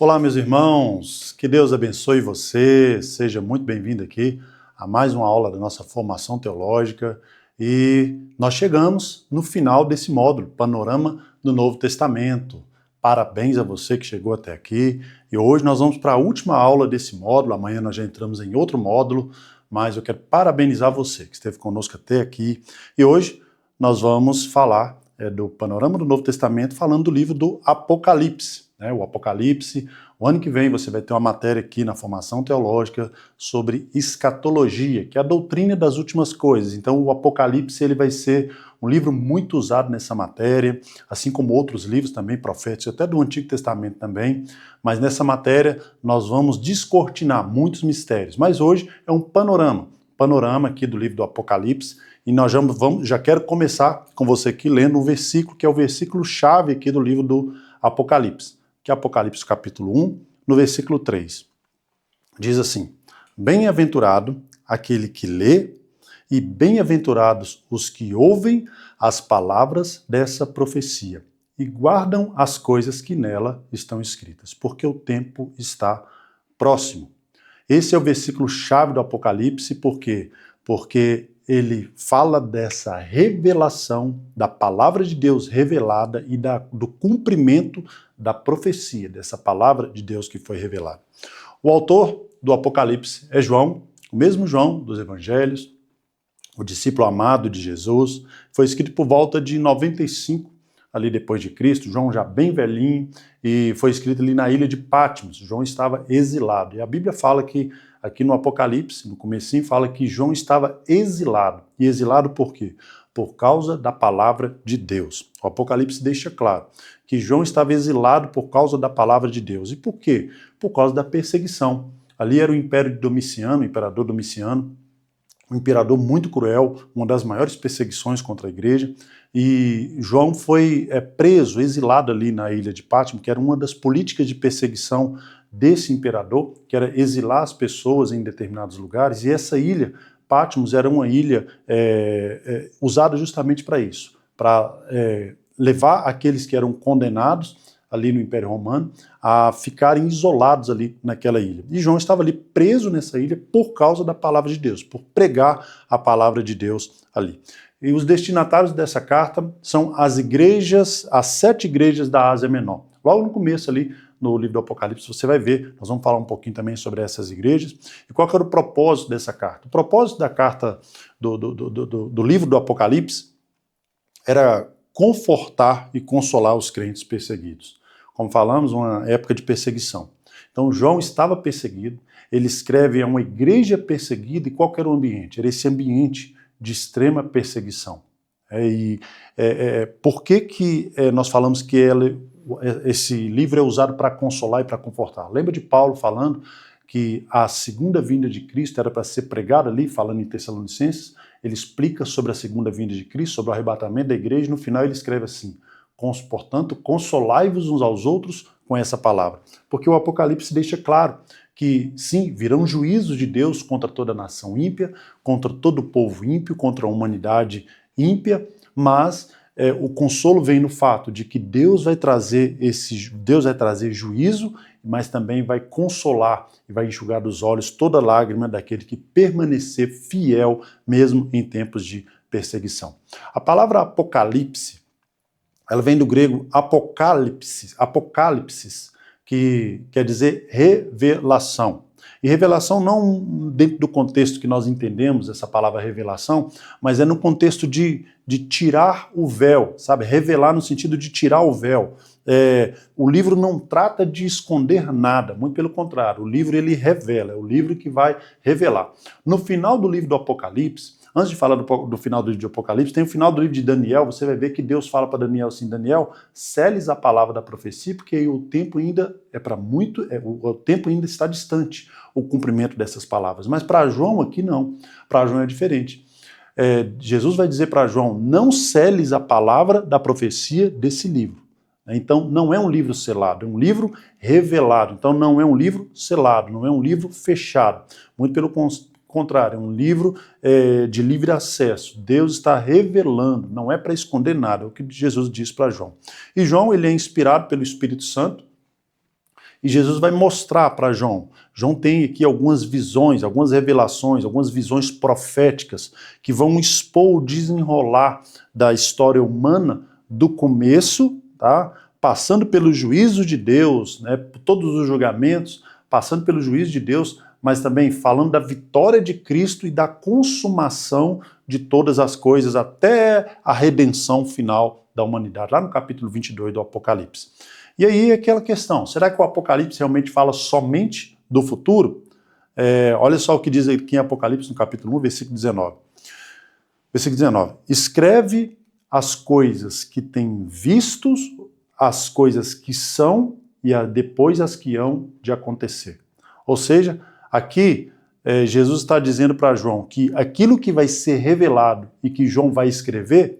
Olá, meus irmãos, que Deus abençoe você, seja muito bem-vindo aqui a mais uma aula da nossa formação teológica e nós chegamos no final desse módulo, Panorama do Novo Testamento. Parabéns a você que chegou até aqui e hoje nós vamos para a última aula desse módulo, amanhã nós já entramos em outro módulo, mas eu quero parabenizar você que esteve conosco até aqui e hoje nós vamos falar do Panorama do Novo Testamento falando do livro do Apocalipse. O Apocalipse. O ano que vem você vai ter uma matéria aqui na formação teológica sobre escatologia, que é a doutrina das últimas coisas. Então o Apocalipse ele vai ser um livro muito usado nessa matéria, assim como outros livros também proféticos, até do Antigo Testamento também, mas nessa matéria nós vamos descortinar muitos mistérios. Mas hoje é um panorama aqui do livro do Apocalipse, e nós já quero começar com você aqui lendo um versículo, que é o versículo chave aqui do livro do Apocalipse, que é Apocalipse capítulo 1, no versículo 3. Diz assim: Bem-aventurado aquele que lê e bem-aventurados os que ouvem as palavras dessa profecia e guardam as coisas que nela estão escritas, porque o tempo está próximo. Esse é o versículo chave do Apocalipse, por quê? Porque ele fala dessa revelação da palavra de Deus revelada e do cumprimento da profecia, dessa palavra de Deus que foi revelada. O autor do Apocalipse é João, o mesmo João dos Evangelhos, o discípulo amado de Jesus. Foi escrito por volta de 95, ali depois de Cristo, João já bem velhinho, e foi escrito ali na ilha de Patmos. João estava exilado. E a Bíblia fala que, aqui no Apocalipse, no comecinho, fala que João estava exilado. E exilado por quê? Por causa da palavra de Deus. O Apocalipse deixa claro que João estava exilado por causa da palavra de Deus. E por quê? Por causa da perseguição. Ali era o Império de Domiciano, o imperador Domiciano, um imperador muito cruel, uma das maiores perseguições contra a igreja, e João foi preso, exilado ali na ilha de Patmos, que era uma das políticas de perseguição desse imperador, que era exilar as pessoas em determinados lugares, e essa ilha, Patmos, era uma ilha usada justamente para isso, para levar aqueles que eram condenados ali no Império Romano, a ficarem isolados ali naquela ilha. E João estava ali preso nessa ilha por causa da palavra de Deus, por pregar a palavra de Deus ali. E os destinatários dessa carta são as igrejas, as 7 igrejas da Ásia Menor. Logo no começo ali, no livro do Apocalipse, você vai ver, nós vamos falar um pouquinho também sobre essas igrejas, e qual que era o propósito dessa carta. O propósito da carta do livro do Apocalipse era confortar e consolar os crentes perseguidos. Como falamos, uma época de perseguição. Então João estava perseguido, ele escreve a uma igreja perseguida, e qual era o ambiente? Era esse ambiente de extrema perseguição. Por que nós falamos que esse livro é usado para consolar e para confortar? Lembra de Paulo falando que a segunda vinda de Cristo era para ser pregada ali, falando em Tessalonicenses? Ele explica sobre a segunda vinda de Cristo, sobre o arrebatamento da igreja, e no final ele escreve assim: portanto, consolai-vos uns aos outros com essa palavra. Porque o Apocalipse deixa claro que, sim, virão juízos de Deus contra toda a nação ímpia, contra todo o povo ímpio, contra a humanidade ímpia, mas o consolo vem no fato de que Deus vai trazer juízo, mas também vai consolar e vai enxugar dos olhos toda lágrima daquele que permanecer fiel mesmo em tempos de perseguição. A palavra Apocalipse, ela vem do grego apocalipsis, que quer dizer revelação. E revelação não dentro do contexto que nós entendemos essa palavra revelação, mas é no contexto de tirar o véu, sabe? Revelar no sentido de tirar o véu. O livro não trata de esconder nada, muito pelo contrário, o livro ele revela, é o livro que vai revelar. No final do livro do Apocalipse, antes de falar do final do livro de Apocalipse, tem o final do livro de Daniel, você vai ver que Deus fala para Daniel assim: Daniel, seles a palavra da profecia, porque aí o tempo ainda o tempo ainda está distante, o cumprimento dessas palavras. Mas para João aqui não, para João é diferente. Jesus vai dizer para João: não seles a palavra da profecia desse livro. Então não é um livro selado, é um livro revelado. Então não é um livro selado, não é um livro fechado. Muito pelo contrário, é um livro de livre acesso. Deus está revelando, não é para esconder nada, é o que Jesus diz para João. E João ele é inspirado pelo Espírito Santo, E Jesus vai mostrar para João. João tem aqui algumas visões, algumas revelações, algumas visões proféticas que vão expor o desenrolar da história humana do começo, tá? Passando pelo juízo de Deus, né? Por todos os julgamentos, passando pelo juízo de Deus, mas também falando da vitória de Cristo e da consumação de todas as coisas até a redenção final da humanidade, lá no capítulo 22 do Apocalipse. E aí aquela questão, será que o Apocalipse realmente fala somente do futuro? Olha só o que diz aqui em Apocalipse, no capítulo 1, versículo 19. Versículo 19. Escreve as coisas que tem vistos, as coisas que são e depois as que hão de acontecer. Ou seja, aqui Jesus está dizendo para João que aquilo que vai ser revelado e que João vai escrever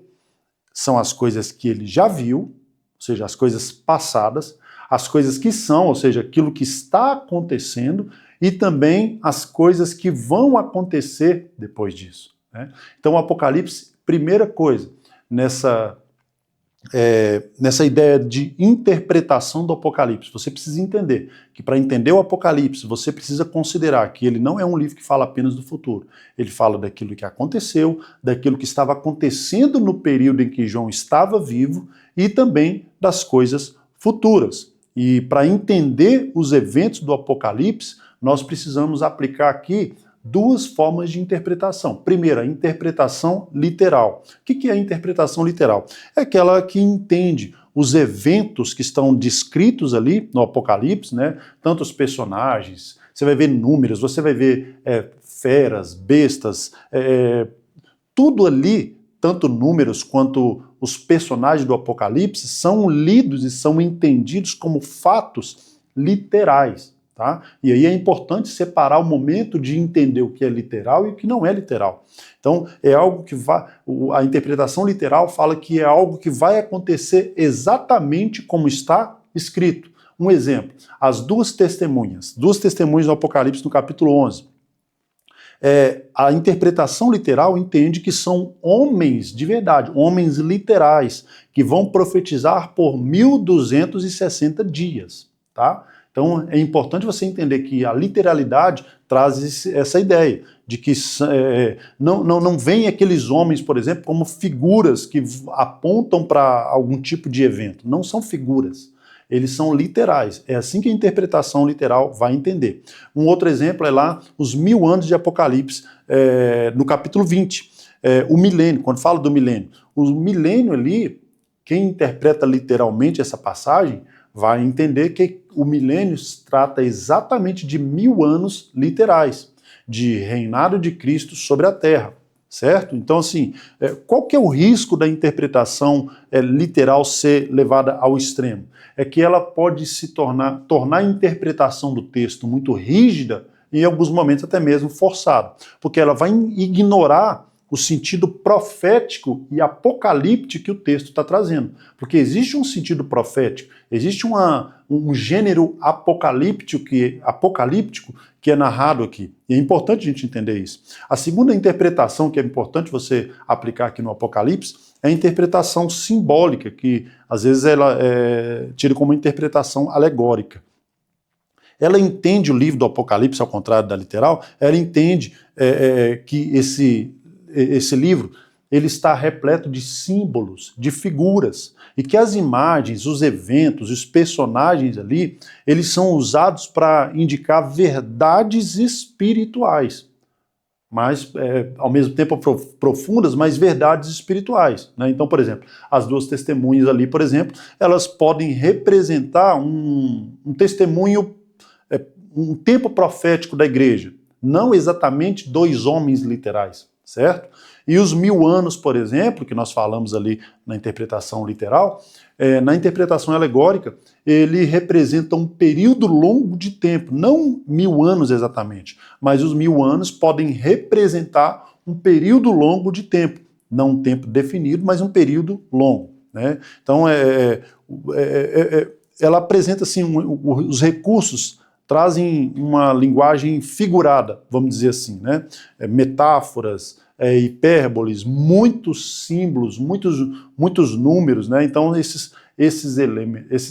são as coisas que ele já viu, ou seja, as coisas passadas, as coisas que são, ou seja, aquilo que está acontecendo, e também as coisas que vão acontecer depois disso, né? Então o Apocalipse, primeira coisa, nessa ideia de interpretação do Apocalipse, você precisa entender que para entender o Apocalipse, você precisa considerar que ele não é um livro que fala apenas do futuro. Ele fala daquilo que aconteceu, daquilo que estava acontecendo no período em que João estava vivo e também das coisas futuras. E para entender os eventos do Apocalipse, nós precisamos aplicar aqui duas formas de interpretação. Primeiro, a interpretação literal. O que é a interpretação literal? É aquela que entende os eventos que estão descritos ali no Apocalipse, né? Tanto os personagens, você vai ver números, você vai ver feras, bestas, tudo ali, tanto números quanto os personagens do Apocalipse, são lidos e são entendidos como fatos literais. Tá? E aí é importante separar o momento de entender o que é literal e o que não é literal. Então, é algo que a interpretação literal fala que é algo que vai acontecer exatamente como está escrito. Um exemplo, as duas testemunhas do Apocalipse no capítulo 11. A interpretação literal entende que são homens de verdade, homens literais, que vão profetizar por 1260 dias, tá? Então é importante você entender que a literalidade traz essa ideia de que não vem aqueles homens, por exemplo, como figuras que apontam para algum tipo de evento. Não são figuras, eles são literais. É assim que a interpretação literal vai entender. Um outro exemplo é lá os 1000 anos de Apocalipse, no capítulo 20. O milênio, quando fala do milênio. O milênio ali, quem interpreta literalmente essa passagem, vai entender que o milênio trata exatamente de 1000 anos literais, de reinado de Cristo sobre a terra, certo? Então, assim, qual que é o risco da interpretação literal ser levada ao extremo? É que ela pode se tornar a interpretação do texto muito rígida e, em alguns momentos, até mesmo forçada, porque ela vai ignorar o sentido profético e apocalíptico que o texto está trazendo. Porque existe um sentido profético, existe um gênero apocalíptico que é narrado aqui. E é importante a gente entender isso. A segunda interpretação que é importante você aplicar aqui no Apocalipse é a interpretação simbólica, que às vezes ela é tida como interpretação alegórica. Ela entende o livro do Apocalipse, ao contrário da literal, ela entende que esse livro ele está repleto de símbolos, de figuras, e que as imagens, os eventos, os personagens ali, eles são usados para indicar verdades espirituais, mas ao mesmo tempo profundas, mas verdades espirituais, né? Então, por exemplo, as duas testemunhas ali, por exemplo, elas podem representar um testemunho, um tempo profético da igreja, não exatamente dois homens literais, certo? E os 1000 anos, por exemplo, que nós falamos ali na interpretação literal, na interpretação alegórica, ele representa um período longo de tempo, não 1000 anos exatamente, mas os 1000 anos podem representar um período longo de tempo, não um tempo definido, mas um período longo, né? Então, ela apresenta assim, os recursos trazem uma linguagem figurada, vamos dizer assim, né? Metáforas, hipérboles, muitos símbolos, muitos números, né? Então esses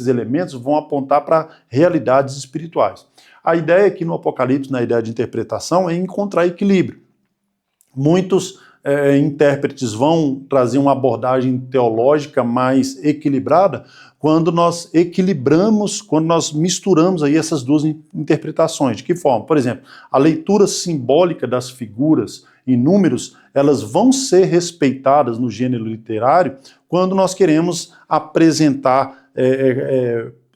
elementos vão apontar para realidades espirituais. A ideia aqui no Apocalipse, na ideia de interpretação, é encontrar equilíbrio. Muitos intérpretes vão trazer uma abordagem teológica mais equilibrada quando nós equilibramos, quando nós misturamos aí essas duas interpretações. De que forma? Por exemplo, a leitura simbólica das figuras e números, elas vão ser respeitadas no gênero literário quando nós queremos apresentar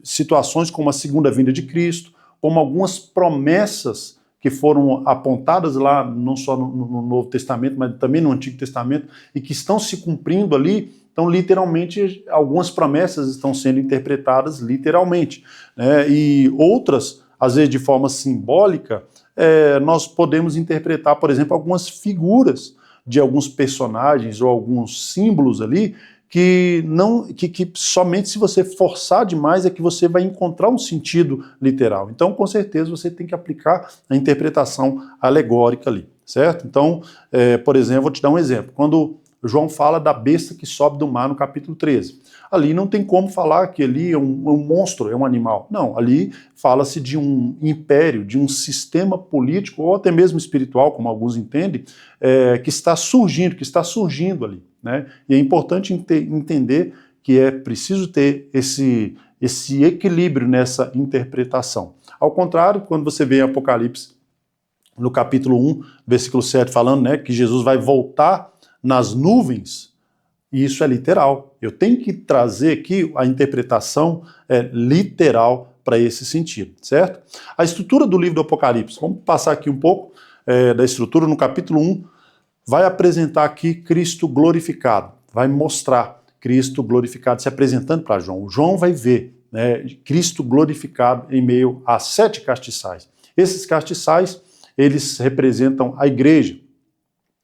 situações como a segunda vinda de Cristo, como algumas promessas que foram apontadas lá, não só no Novo Testamento, mas também no Antigo Testamento, e que estão se cumprindo ali. Então, literalmente, algumas promessas estão sendo interpretadas literalmente, né? E outras, às vezes de forma simbólica, nós podemos interpretar, por exemplo, algumas figuras de alguns personagens ou alguns símbolos ali, que somente se você forçar demais é que você vai encontrar um sentido literal. Então, com certeza, você tem que aplicar a interpretação alegórica ali, certo? Então, por exemplo, vou te dar um exemplo. Quando João fala da besta que sobe do mar no capítulo 13. Ali não tem como falar que ali é um monstro, é um animal. Não, ali fala-se de um império, de um sistema político ou até mesmo espiritual, como alguns entendem, que está surgindo ali, né? E é importante entender que é preciso ter esse equilíbrio nessa interpretação. Ao contrário, quando você vê em Apocalipse, no capítulo 1, versículo 7, falando, né, que Jesus vai voltar nas nuvens, e isso é literal. Eu tenho que trazer aqui a interpretação literal para esse sentido, certo? A estrutura do livro do Apocalipse, vamos passar aqui um pouco da estrutura. No capítulo 1, vai apresentar aqui Cristo glorificado, vai mostrar Cristo glorificado se apresentando para João. João vai ver, né, Cristo glorificado em meio a 7 castiçais. Esses castiçais, eles representam a igreja,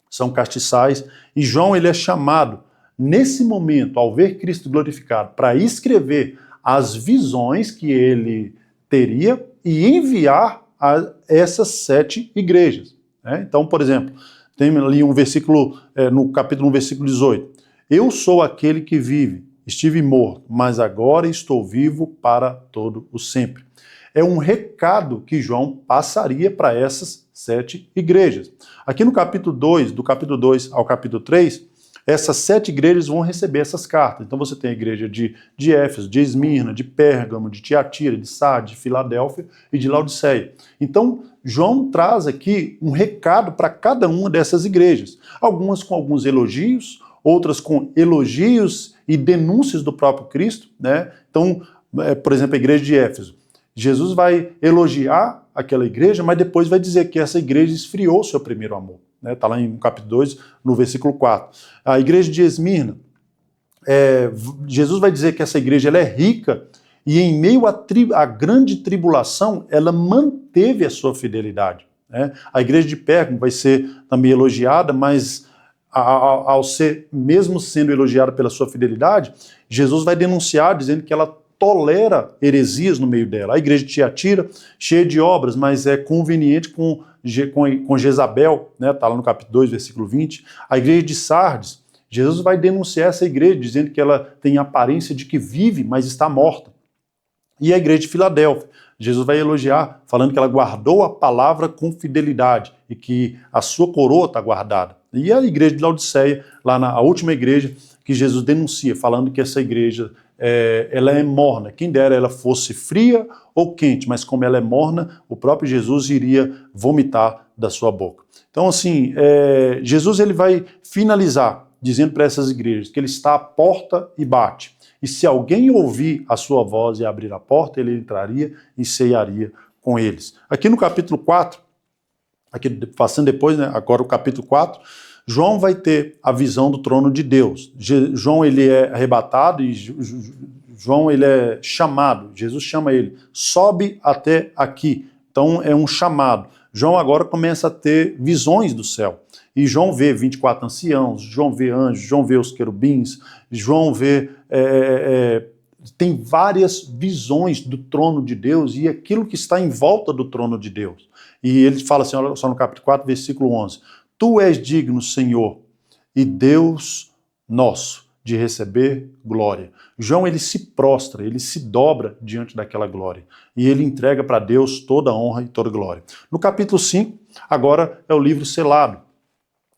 são castiçais, e João ele é chamado, nesse momento, ao ver Cristo glorificado, para escrever as visões que ele teria e enviar a essas 7 igrejas, né? Então, por exemplo, tem ali um versículo, no capítulo 1, versículo 18. Eu sou aquele que vive, estive morto, mas agora estou vivo para todo o sempre. É um recado que João passaria para essas 7 igrejas. Aqui no capítulo 2, do capítulo 2 ao capítulo 3, essas 7 igrejas vão receber essas cartas. Então você tem a igreja de Éfeso, de Esmirna, de Pérgamo, de Tiatira, de Sardes, de Filadélfia e de Laodiceia. Então João traz aqui um recado para cada uma dessas igrejas. Algumas com alguns elogios, outras com elogios e denúncias do próprio Cristo, né? Então, por exemplo, a igreja de Éfeso. Jesus vai elogiar aquela igreja, mas depois vai dizer que essa igreja esfriou seu primeiro amor. Está lá em capítulo 2, no versículo 4. A igreja de Esmirna, Jesus vai dizer que essa igreja ela é rica e em meio à grande tribulação, ela manteve a sua fidelidade, né? A igreja de Pérgamo vai ser também elogiada, mas ao ser, mesmo sendo elogiada pela sua fidelidade, Jesus vai denunciar, dizendo que ela tolera heresias no meio dela. A igreja de Tiatira, cheia de obras, mas é conveniente com Jezabel, né? Está lá no capítulo 2, versículo 20. A igreja de Sardes, Jesus vai denunciar essa igreja, dizendo que ela tem aparência de que vive, mas está morta. E a igreja de Filadélfia, Jesus vai elogiar, falando que ela guardou a palavra com fidelidade e que a sua coroa está guardada. E a igreja de Laodiceia, lá a última igreja que Jesus denuncia, falando que essa igreja ela é morna. Quem dera ela fosse fria ou quente, mas como ela é morna, o próprio Jesus iria vomitar da sua boca. Então, assim, Jesus ele vai finalizar dizendo para essas igrejas que ele está à porta e bate. E se alguém ouvir a sua voz e abrir a porta, ele entraria e cearia com eles. Aqui no capítulo 4, aqui passando depois, né, agora o capítulo 4, João vai ter a visão do trono de Deus. João ele é arrebatado e João ele é chamado. Jesus chama ele, sobe até aqui. Então é um chamado. João agora começa a ter visões do céu. E João vê 24 anciãos, João vê anjos, João vê os querubins, João vê... tem várias visões do trono de Deus e aquilo que está em volta do trono de Deus. E ele fala assim, olha só no capítulo 4, versículo 11. Tu és digno, Senhor, e Deus nosso, de receber glória. João, ele se prostra, ele se dobra diante daquela glória. E ele entrega para Deus toda a honra e toda a glória. No capítulo 5, agora é o livro selado.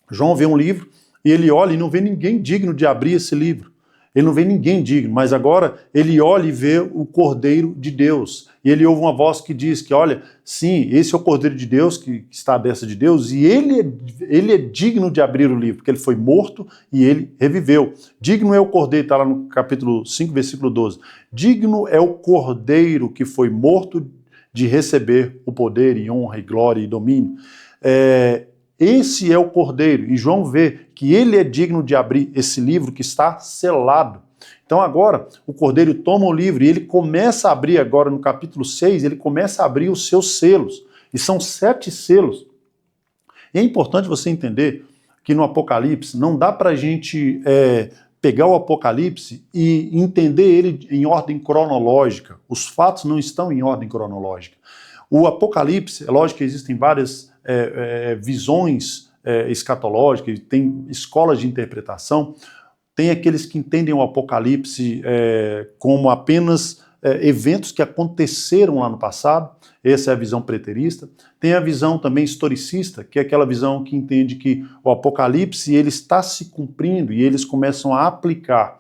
João vê um livro e ele olha e não vê ninguém digno de abrir esse livro. Ele não vê ninguém digno, mas agora ele olha e vê o Cordeiro de Deus. E ele ouve uma voz que diz que, olha, sim, esse é o Cordeiro de Deus, que está à destra de Deus, e ele é digno de abrir o livro, porque ele foi morto e ele reviveu. Digno é o Cordeiro, está lá no capítulo 5, versículo 12. Digno é o Cordeiro que foi morto de receber o poder e honra e glória e domínio. Esse é o Cordeiro, e João vê que ele é digno de abrir esse livro que está selado. Então agora o Cordeiro toma o livro e ele começa a abrir agora no capítulo 6, ele começa a abrir os seus selos, e são 7 selos. E é importante você entender que no Apocalipse não dá para a gente pegar o Apocalipse e entender ele em ordem cronológica. Os fatos não estão em ordem cronológica. O Apocalipse, é lógico que existem várias visões escatológicas, tem escolas de interpretação, tem aqueles que entendem o Apocalipse como apenas eventos que aconteceram lá no passado, essa é a visão preterista. Tem a visão também historicista, que é aquela visão que entende que o Apocalipse ele está se cumprindo e eles começam a aplicar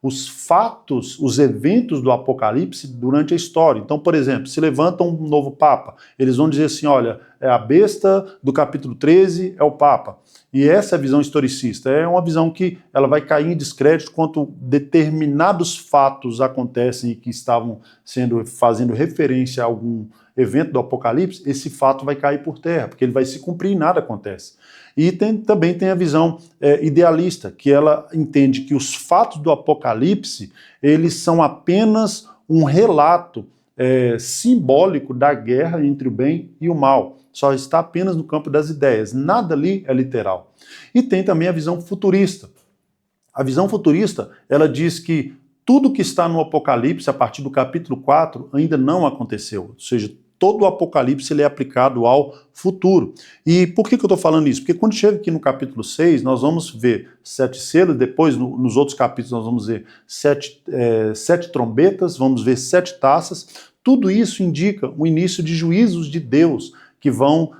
os fatos, os eventos do Apocalipse durante a história. Então, por exemplo, se levanta um novo Papa, eles vão dizer assim, olha, a besta do capítulo 13 é o Papa. E essa é a visão historicista. É uma visão que ela vai cair em descrédito quando determinados fatos acontecem e que estavam fazendo referência a algum evento do Apocalipse, esse fato vai cair por terra, porque ele vai se cumprir e nada acontece. E também tem a visão idealista, que ela entende que os fatos do Apocalipse, eles são apenas um relato simbólico da guerra entre o bem e o mal. Só está apenas no campo das ideias, nada ali é literal. E tem também a visão futurista. A visão futurista, ela diz que tudo que está no Apocalipse, a partir do capítulo 4, ainda não aconteceu. Ou seja, todo o Apocalipse ele é aplicado ao futuro. E por que eu estou falando isso? Porque quando chega aqui no capítulo 6, nós vamos ver 7 selos, depois nos outros capítulos nós vamos ver 7 trombetas, vamos ver 7 taças. Tudo isso indica o início de juízos de Deus que vão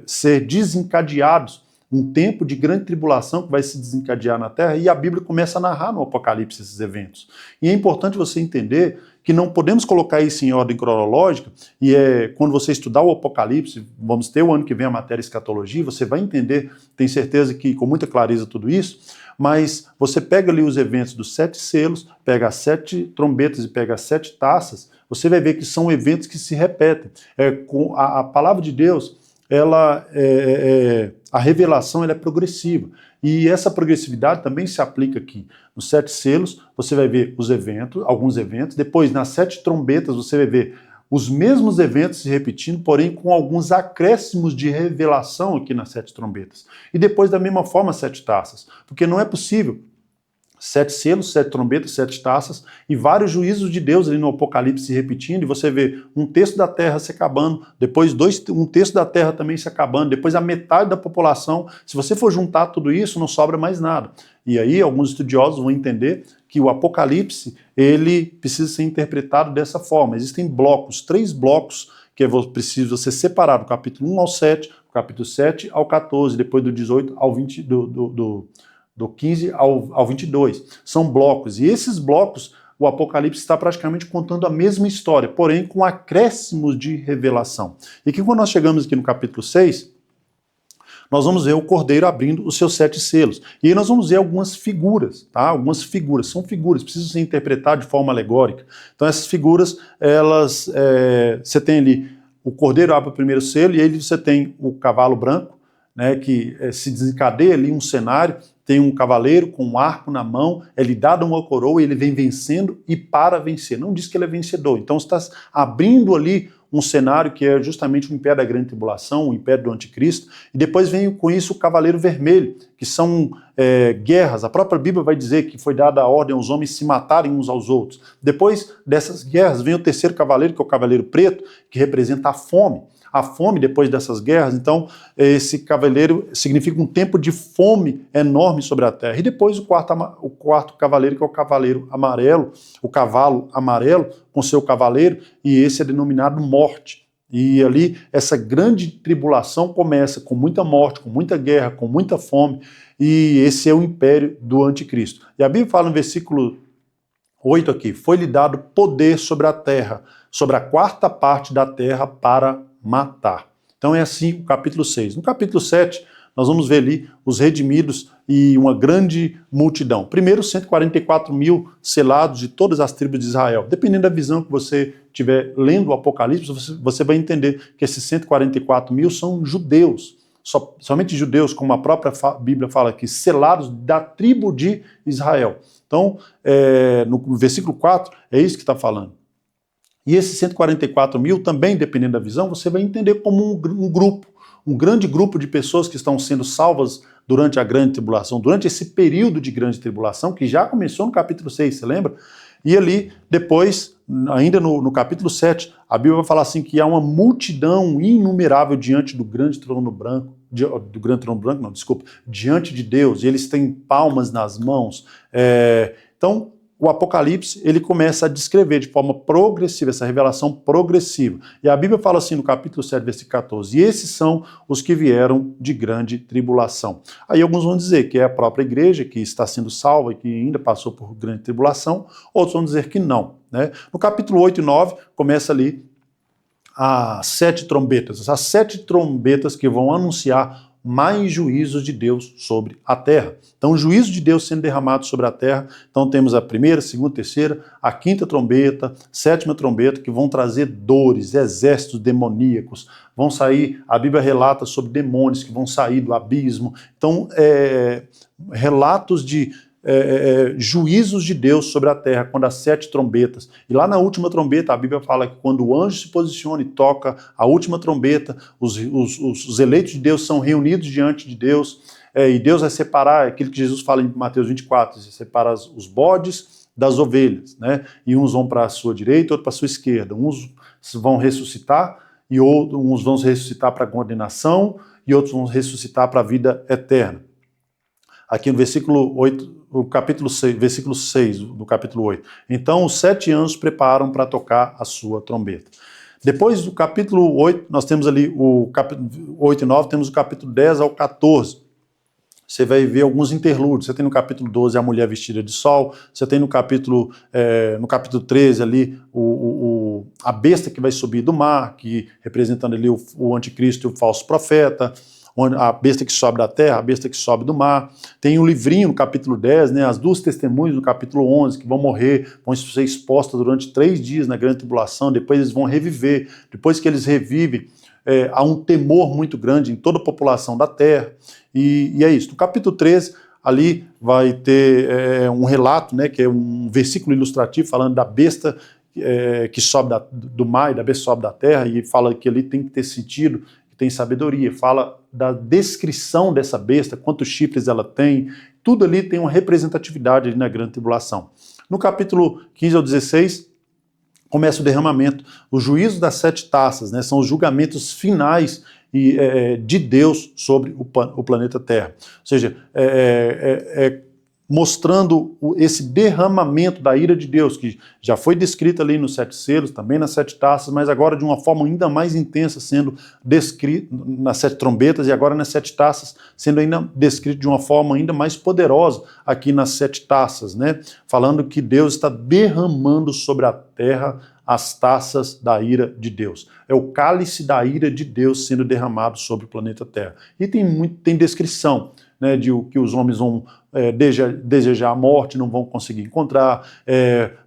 ser desencadeados. Um tempo de grande tribulação que vai se desencadear na Terra, e a Bíblia começa a narrar no Apocalipse esses eventos. E é importante você entender que não podemos colocar isso em ordem cronológica, e quando você estudar o Apocalipse, vamos ter o ano que vem a matéria escatologia, você vai entender, tenho certeza que com muita clareza tudo isso, mas você pega ali os eventos dos 7 selos, pega as 7 trombetas e pega as 7 taças, você vai ver que são eventos que se repetem. A palavra de Deus, a revelação ela é progressiva. E essa progressividade também se aplica aqui. Nos 7 selos, você vai ver os eventos, alguns eventos. Depois, nas 7 trombetas, você vai ver os mesmos eventos se repetindo, porém com alguns acréscimos de revelação aqui nas 7 trombetas. E depois, da mesma forma, 7 taças. Porque não é possível 7 selos, 7 trombetas, 7 taças e vários juízos de Deus ali no Apocalipse se repetindo, e você vê um terço da terra se acabando, depois um terço da terra também se acabando, depois a metade da população. Se você for juntar tudo isso, não sobra mais nada. E aí alguns estudiosos vão entender que o Apocalipse ele precisa ser interpretado dessa forma. Existem blocos, 3 blocos que é preciso você separar do capítulo 1 ao 7, do capítulo 7 ao 14, depois do 18 ao 20, do 15 ao 22. São blocos, e esses blocos, o Apocalipse está praticamente contando a mesma história, porém com acréscimos de revelação. E que quando nós chegamos aqui no capítulo 6, nós vamos ver o Cordeiro abrindo os seus 7 selos. E aí nós vamos ver algumas figuras, tá? Algumas figuras, são figuras, precisam ser interpretadas de forma alegórica. Então essas figuras, você tem ali, o Cordeiro abre o primeiro selo, e aí você tem o cavalo branco, né, que se desencadeia ali um cenário, tem um cavaleiro com um arco na mão, é-lhe dada uma coroa e ele vem vencendo e para vencer. Não diz que ele é vencedor. Então você está abrindo ali um cenário que é justamente o império da grande tribulação, o império do anticristo, e depois vem com isso o cavaleiro vermelho, que são guerras. A própria Bíblia vai dizer que foi dada a ordem aos homens se matarem uns aos outros. Depois dessas guerras vem o terceiro cavaleiro, que é o cavaleiro preto, que representa a fome. a fome depois dessas guerras. Então, esse cavaleiro significa um tempo de fome enorme sobre a terra. E depois o quarto cavaleiro, que é o cavaleiro amarelo, o cavalo amarelo com seu cavaleiro, e esse é denominado morte. E ali essa grande tribulação começa com muita morte, com muita guerra, com muita fome, e esse é o império do anticristo. E a Bíblia fala no versículo 8 aqui: foi-lhe dado poder sobre a terra, sobre a quarta parte da terra para matar. Então é assim o capítulo 6. No capítulo 7, nós vamos ver ali os redimidos e uma grande multidão. Primeiro, 144 mil selados de todas as tribos de Israel. Dependendo da visão que você estiver lendo o Apocalipse, você vai entender que esses 144 mil são judeus. Somente judeus, como a própria Bíblia fala aqui, selados da tribo de Israel. Então, no versículo 4, é isso que está falando. E esses 144 mil, também dependendo da visão, você vai entender como um grupo, um grande grupo de pessoas que estão sendo salvas durante a grande tribulação, durante esse período de grande tribulação, que já começou no capítulo 6, você lembra? E ali, depois, ainda no capítulo 7, a Bíblia vai falar assim que há uma multidão inumerável diante do grande trono branco, diante de Deus, e eles têm palmas nas mãos. Então, o Apocalipse, ele começa a descrever de forma progressiva, essa revelação progressiva. E a Bíblia fala assim no capítulo 7, versículo 14, e esses são os que vieram de grande tribulação. Aí alguns vão dizer que é a própria igreja que está sendo salva e que ainda passou por grande tribulação, outros vão dizer que não, né? No capítulo 8 e 9, começa ali as 7 trombetas, as 7 trombetas que vão anunciar mais juízos de Deus sobre a terra. Então, o juízo de Deus sendo derramado sobre a terra. Então, temos a primeira, segunda, terceira, a quinta trombeta, sétima trombeta, que vão trazer dores, exércitos demoníacos, vão sair, a Bíblia relata sobre demônios que vão sair do abismo. Então, relatos de juízos de Deus sobre a terra, quando as 7 trombetas. E lá na última trombeta, a Bíblia fala que quando o anjo se posiciona e toca a última trombeta, os eleitos de Deus são reunidos diante de Deus, e Deus vai separar, aquilo que Jesus fala em Mateus 24, você separa os bodes das ovelhas, né? E uns vão para a sua direita, outros para a sua esquerda. Uns vão ressuscitar, e uns vão ressuscitar para a condenação, e outros vão ressuscitar para a vida eterna. Aqui no versículo 8, o capítulo 6, versículo 6 do capítulo 8. Então os 7 anjos preparam para tocar a sua trombeta. Depois do capítulo 8, nós temos ali o capítulo 8 e 9, temos o capítulo 10 ao 14. Você vai ver alguns interlúdios. Você tem no capítulo 12 a mulher vestida de sol, você tem no capítulo 13 ali a besta que vai subir do mar, que representando ali o anticristo e o falso profeta, a besta que sobe da terra, a besta que sobe do mar. Tem um livrinho no capítulo 10, né, as 2 testemunhas no capítulo 11, que vão morrer, vão ser expostas durante 3 dias na grande tribulação, depois eles vão reviver. Depois que eles revivem, há um temor muito grande em toda a população da terra, e é isso. No capítulo 13, ali vai ter um relato, né, que é um versículo ilustrativo falando da besta que sobe do mar e da besta que sobe da terra, e fala que ali tem que ter sentido, tem sabedoria, fala da descrição dessa besta, quantos chifres ela tem, tudo ali tem uma representatividade ali na grande tribulação. No capítulo 15 ao 16, começa o derramamento, o juízo das 7 taças, né, são os julgamentos finais de Deus sobre o planeta Terra. Ou seja, mostrando esse derramamento da ira de Deus, que já foi descrito ali nos 7 selos, também nas 7 taças, mas agora de uma forma ainda mais intensa, sendo descrito nas 7 trombetas, e agora nas 7 taças, sendo ainda descrito de uma forma ainda mais poderosa aqui nas 7 taças, né? Falando que Deus está derramando sobre a terra as taças da ira de Deus. É o cálice da ira de Deus sendo derramado sobre o planeta Terra. E tem descrição, né, de que os homens vão desejar a morte, não vão conseguir encontrar,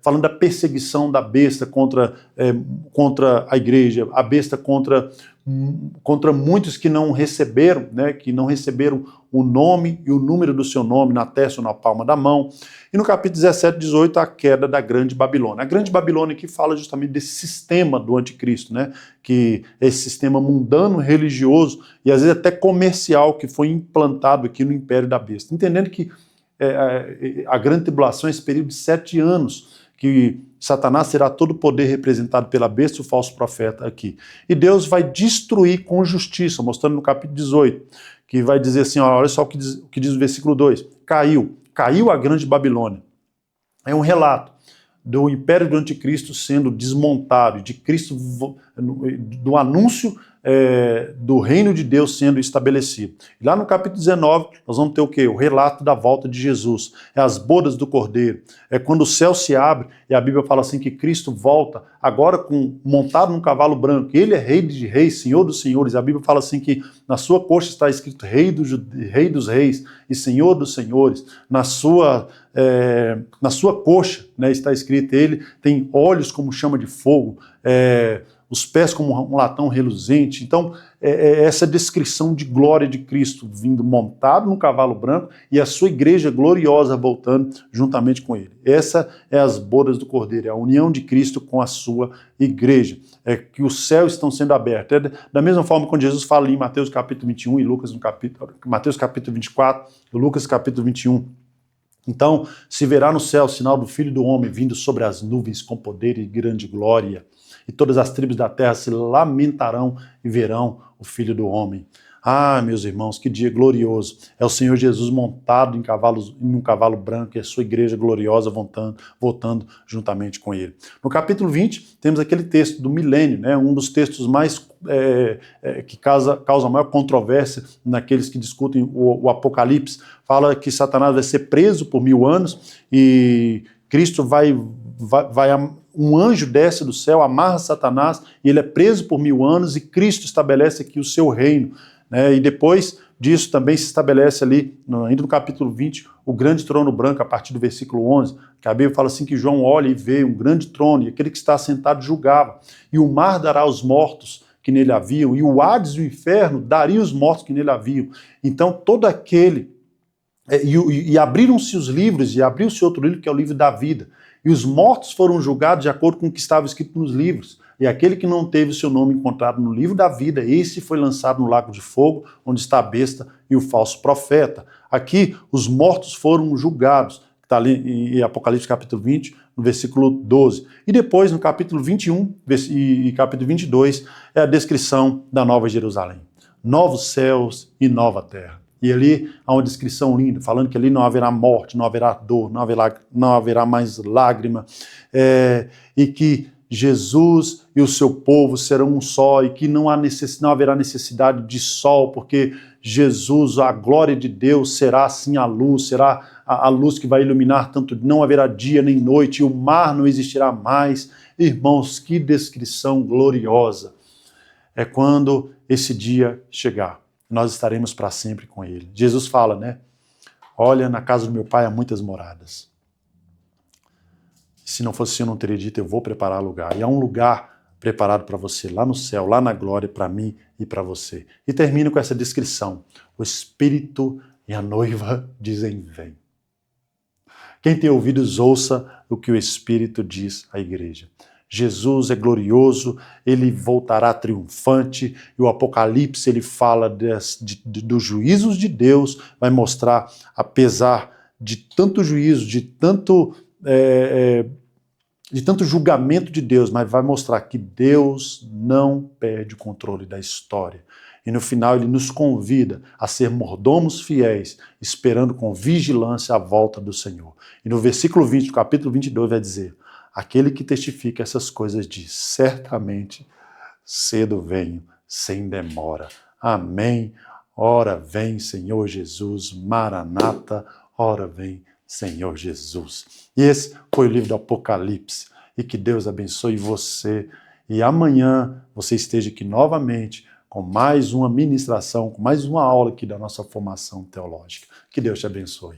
falando da perseguição da besta contra a igreja, a besta contra muitos que não receberam, né, que não receberam o nome e o número do seu nome na testa ou na palma da mão. E no capítulo 17 e 18, a queda da Grande Babilônia. A Grande Babilônia aqui fala justamente desse sistema do anticristo, né, que é esse sistema mundano, religioso e às vezes até comercial que foi implantado aqui no Império da Besta. Entendendo que a Grande Tribulação é esse período de 7 anos, que Satanás terá todo o poder representado pela besta e o falso profeta aqui. E Deus vai destruir com justiça, mostrando no capítulo 18, que vai dizer assim, olha só o que diz o versículo 2, caiu a grande Babilônia. É um relato do império do anticristo sendo desmontado, de Cristo, do anúncio do reino de Deus sendo estabelecido. E lá no capítulo 19, nós vamos ter o quê? O relato da volta de Jesus. É as bodas do Cordeiro. É quando o céu se abre e a Bíblia fala assim que Cristo volta, agora montado num cavalo branco. Ele é rei de reis, senhor dos senhores. A Bíblia fala assim que na sua coxa está escrito rei dos reis e senhor dos senhores. Na sua coxa, né, está escrito, ele tem olhos como chama de fogo, os pés como um latão reluzente. Então, essa descrição de glória de Cristo vindo montado num cavalo branco e a sua igreja gloriosa voltando juntamente com ele. Essa é as bodas do Cordeiro, é a união de Cristo com a sua igreja. É que os céus estão sendo abertos. Da mesma forma quando Jesus fala em Mateus capítulo 21 e Lucas Mateus capítulo 24 e Lucas capítulo 21. Então, se verá no céu o sinal do Filho do Homem vindo sobre as nuvens com poder e grande glória. E todas as tribos da terra se lamentarão e verão o Filho do Homem. Ah, meus irmãos, que dia glorioso. É o Senhor Jesus montado em um cavalo branco e a sua igreja gloriosa voltando juntamente com ele. No capítulo 20, temos aquele texto do milênio, né, um dos textos mais que causa maior controvérsia naqueles que discutem o Apocalipse. Fala que Satanás vai ser preso por 1000 anos e Cristo um anjo desce do céu, amarra Satanás e ele é preso por 1000 anos e Cristo estabelece aqui o seu reino. Né? E depois disso também se estabelece ali, ainda no capítulo 20, o grande trono branco, a partir do versículo 11, que a Bíblia fala assim que João olha e vê um grande trono e aquele que está sentado julgava. E o mar dará os mortos que nele haviam, e o Hades e o inferno daria os mortos que nele haviam. Então todo aquele... E abriram-se os livros, e abriu-se outro livro que é o livro da vida. E os mortos foram julgados de acordo com o que estava escrito nos livros. E aquele que não teve o seu nome encontrado no livro da vida, esse foi lançado no lago de fogo, onde está a besta e o falso profeta. Aqui, os mortos foram julgados, que está ali em Apocalipse capítulo 20, no versículo 12. E depois, no capítulo 21 e capítulo 22, é a descrição da Nova Jerusalém. Novos céus e nova terra. E ali há uma descrição linda, falando que ali não haverá morte, não haverá dor, não haverá mais lágrima, e que Jesus e o seu povo serão um só, e que não haverá necessidade de sol, porque Jesus, a glória de Deus, será assim a luz, será a luz que vai iluminar tanto, não haverá dia nem noite, e o mar não existirá mais. Irmãos, que descrição gloriosa! É quando esse dia chegar. Nós estaremos para sempre com ele. Jesus fala, né? Olha, na casa do meu pai há muitas moradas. Se não fosse assim, eu não teria dito, eu vou preparar lugar. E há um lugar preparado para você, lá no céu, lá na glória, para mim e para você. E termino com essa descrição. O Espírito e a noiva dizem, vem. Quem tem ouvidos, ouça o que o Espírito diz à igreja. Jesus é glorioso, ele voltará triunfante, e o Apocalipse ele fala dos juízos de Deus, vai mostrar, apesar de tanto juízo, de tanto julgamento de Deus, mas vai mostrar que Deus não perde o controle da história. E no final ele nos convida a ser mordomos fiéis, esperando com vigilância a volta do Senhor. E no versículo 20 do capítulo 22 vai dizer, aquele que testifica essas coisas diz, certamente cedo venho, sem demora. Amém. Ora vem, Senhor Jesus, Maranata, ora vem, Senhor Jesus. E esse foi o livro do Apocalipse. E que Deus abençoe você. E amanhã você esteja aqui novamente com mais uma ministração, com mais uma aula aqui da nossa formação teológica. Que Deus te abençoe.